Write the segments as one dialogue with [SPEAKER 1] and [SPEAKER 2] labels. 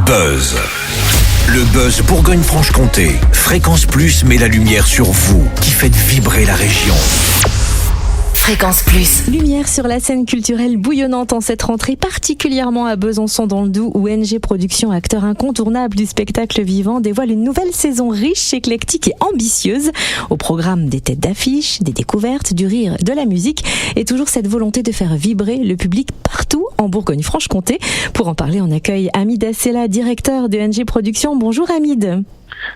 [SPEAKER 1] Buzz. Le Buzz Bourgogne-Franche-Comté. Fréquence Plus met la lumière sur vous qui faites vibrer la région.
[SPEAKER 2] Fréquence Plus.
[SPEAKER 3] Lumière sur la scène culturelle bouillonnante en cette rentrée, particulièrement à Besançon dans le Doubs, où NG Productions, acteur incontournable du spectacle vivant, dévoile une nouvelle saison riche, éclectique et ambitieuse. Au programme des têtes d'affiche, des découvertes, du rire, de la musique et toujours cette volonté de faire vibrer le public partout en Bourgogne-Franche-Comté. Pour en parler, on accueille Hamid Assela, directeur de NG Productions. Bonjour Hamid.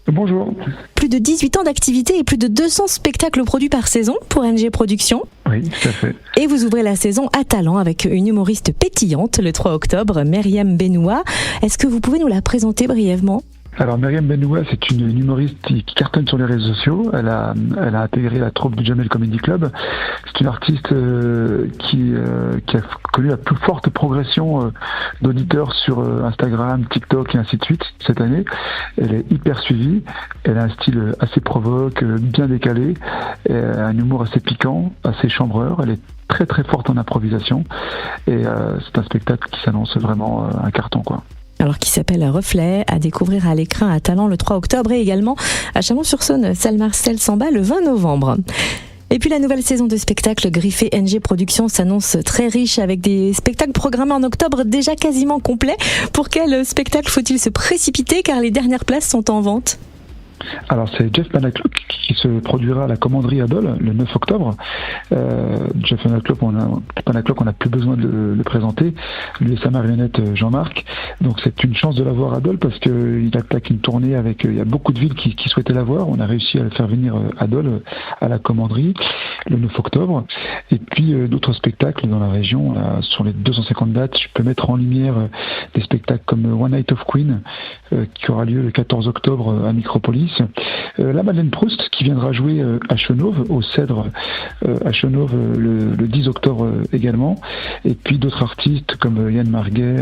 [SPEAKER 4] Bonjour.
[SPEAKER 3] Plus de 18 ans d'activité et plus de 200 spectacles produits par saison pour NG Productions.
[SPEAKER 4] Oui, tout à fait.
[SPEAKER 3] Et vous ouvrez la saison à talent avec une humoriste pétillante le 3 octobre, Myriam Benoît. Est-ce que vous pouvez nous la présenter brièvement ?
[SPEAKER 4] Alors Myriam Benoît, c'est une humoriste qui cartonne sur les réseaux sociaux. Elle a intégré la troupe du Jamel Comedy Club. C'est une artiste qui a connu la plus forte progression d'auditeurs sur Instagram, TikTok et ainsi de suite cette année. Elle est hyper suivie. Elle a un style assez provoque, bien décalé, un humour assez piquant, assez chambreur. Elle est très très forte en improvisation et c'est un spectacle qui s'annonce vraiment un carton, quoi.
[SPEAKER 3] Alors qui s'appelle Reflet, à découvrir à l'écran à Talent le 3 octobre et également à Chalon-sur-Saône, salle Marcel Samba le 20 novembre. Et puis la nouvelle saison de spectacle griffé NG Productions s'annonce très riche avec des spectacles programmés en octobre déjà quasiment complets. Pour quel spectacle faut-il se précipiter car les dernières places sont en vente ?
[SPEAKER 4] Alors c'est Jeff Panaclock qui se produira à la Commanderie à Dole le 9 octobre. Jeff Panaclock, on n'a plus besoin de le présenter. Lui et sa marionnette Jean-Marc. Donc c'est une chance de l'avoir à Dole parce qu'il attaque une tournée avec. Il y a beaucoup de villes qui souhaitaient l'avoir. On a réussi à le faire venir à Dole, à la Commanderie, le 9 octobre. Et puis d'autres spectacles dans la région. Là, sur les 250 dates, je peux mettre en lumière des spectacles comme One Night of Queen qui aura lieu le 14 octobre à Micropolis. La Madeleine Proust qui viendra jouer à Chenauve, au Cèdre à Chenauve le 10 octobre également. Et puis d'autres artistes comme Yann Marguet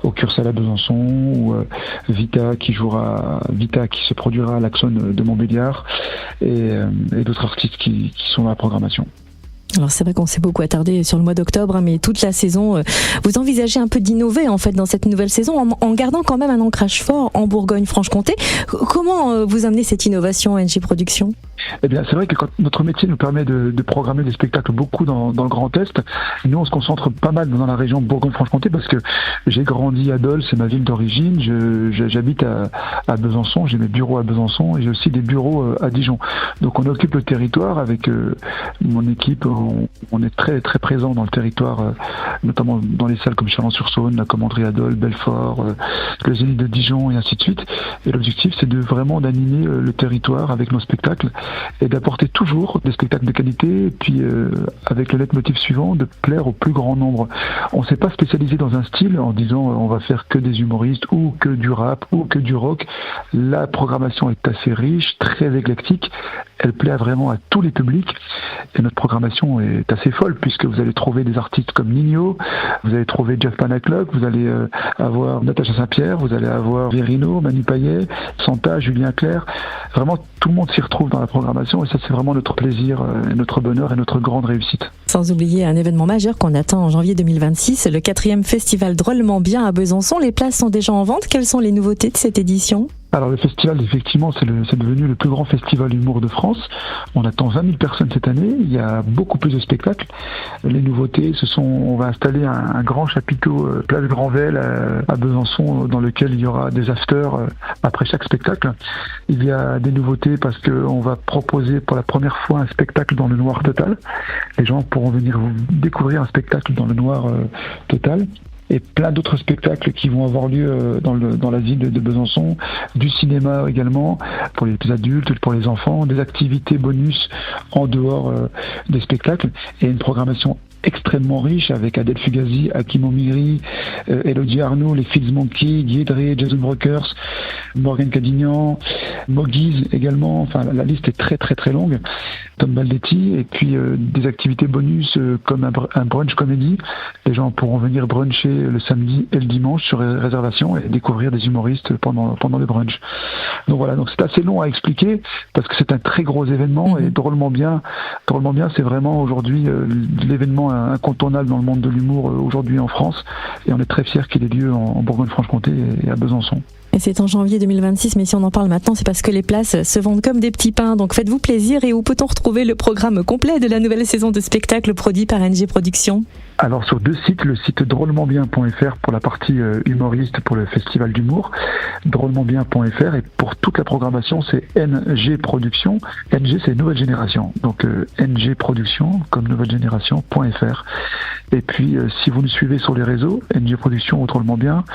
[SPEAKER 4] au Cursal à Besançon ou Vita qui se produira à l'Axon de Montbéliard et d'autres artistes qui sont dans la programmation.
[SPEAKER 3] Alors c'est vrai qu'on s'est beaucoup attardé sur le mois d'octobre, mais toute la saison, vous envisagez un peu d'innover en fait dans cette nouvelle saison en gardant quand même un ancrage fort en Bourgogne-Franche-Comté. Comment vous amenez cette innovation à NG Productions ?
[SPEAKER 4] Eh bien, c'est vrai que quand notre métier nous permet de programmer des spectacles beaucoup dans le Grand Est, nous on se concentre pas mal dans la région Bourgogne-Franche-Comté parce que j'ai grandi à Dole, c'est ma ville d'origine, j'habite à Besançon, j'ai mes bureaux à Besançon et j'ai aussi des bureaux à Dijon. Donc on occupe le territoire avec mon équipe, on est très très présent dans le territoire, notamment dans les salles comme Chalon-sur-Saône, la Commanderie à Dole, Belfort, le Zénith de Dijon et ainsi de suite. Et l'objectif c'est vraiment d'animer le territoire avec nos spectacles et d'apporter toujours des spectacles de qualité et puis avec le leitmotiv suivant de plaire au plus grand nombre. On ne s'est pas spécialisé dans un style en disant on va faire que des humoristes ou que du rap ou que du rock. La programmation est assez riche, très éclectique, elle plaît vraiment à tous les publics et notre programmation est assez folle puisque vous allez trouver des artistes comme Nino, vous allez trouver Jeff Panaclock, vous allez avoir Natacha Saint-Pierre, vous allez avoir Verino, Manu Payet, Santa, Julien Clerc. Vraiment tout le monde s'y retrouve dans la programmation et ça c'est vraiment notre plaisir, notre bonheur et notre grande réussite.
[SPEAKER 3] Sans oublier un événement majeur qu'on attend en janvier 2026, le 4e festival Drôlement Bien à Besançon. Les places sont déjà en vente. Quelles sont les nouveautés de cette édition ?
[SPEAKER 4] Alors le festival, effectivement, c'est devenu le plus grand festival humour de France. On attend 20 000 personnes cette année. Il y a beaucoup plus de spectacles. Les nouveautés, on va installer un grand chapiteau place Granvelle à Besançon dans lequel il y aura des afters après chaque spectacle. Il y a des nouveautés parce qu'on va proposer pour la première fois un spectacle dans le noir total. Les gens pourront venir découvrir un spectacle dans le noir total. Et plein d'autres spectacles qui vont avoir lieu dans la ville de Besançon, du cinéma également pour les adultes, pour les enfants, des activités bonus en dehors des spectacles et une programmation extrêmement riche avec Adèle Fugazi, Hakim Omiri, Elodie Arnaud, les Fields Monkey, Guy Edré, Jason Brokers, Morgan Cadignan, Mogiz également. Enfin, la liste est très très très longue. Tom Baldetti et puis des activités bonus comme un brunch comédie. Les gens pourront venir bruncher le samedi et le dimanche sur réservation et découvrir des humoristes pendant le brunch. Donc voilà, donc c'est assez long à expliquer parce que c'est un très gros événement et drôlement bien c'est vraiment aujourd'hui l'événement incontournable dans le monde de l'humour aujourd'hui en France, et on est très fiers qu'il ait lieu en Bourgogne-Franche-Comté et à Besançon.
[SPEAKER 3] Et c'est en janvier 2026, mais si on en parle maintenant, c'est parce que les places se vendent comme des petits pains. Donc faites-vous plaisir. Et où peut-on retrouver le programme complet de la nouvelle saison de spectacle produit par NG Productions ?
[SPEAKER 4] Alors sur 2 sites, le site drôlementbien.fr pour la partie humoriste pour le festival d'humour, drôlementbien.fr, et pour toute la programmation c'est NG Productions. NG c'est Nouvelle Génération, donc NG Productions comme Nouvelle Génération.fr. Et puis si vous nous suivez sur les réseaux, NG Productions ou Drôlement Bien,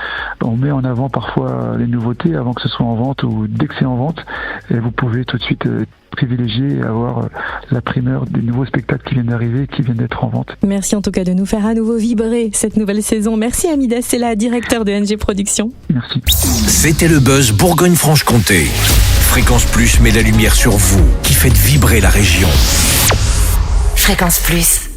[SPEAKER 4] on met en avant parfois les nouveautés avant que ce soit en vente ou dès que c'est en vente, et vous pouvez tout de suite privilégier et avoir la primeur des nouveaux spectacles qui viennent d'arriver, qui viennent d'être en vente.
[SPEAKER 3] Merci en tout cas de nous faire à nouveau vibrer cette nouvelle saison. Merci Hamida Sella, directeur de NG Productions.
[SPEAKER 4] Merci.
[SPEAKER 1] C'était le buzz Bourgogne-Franche-Comté. Fréquence Plus met la lumière sur vous, qui faites vibrer la région.
[SPEAKER 2] Fréquence Plus.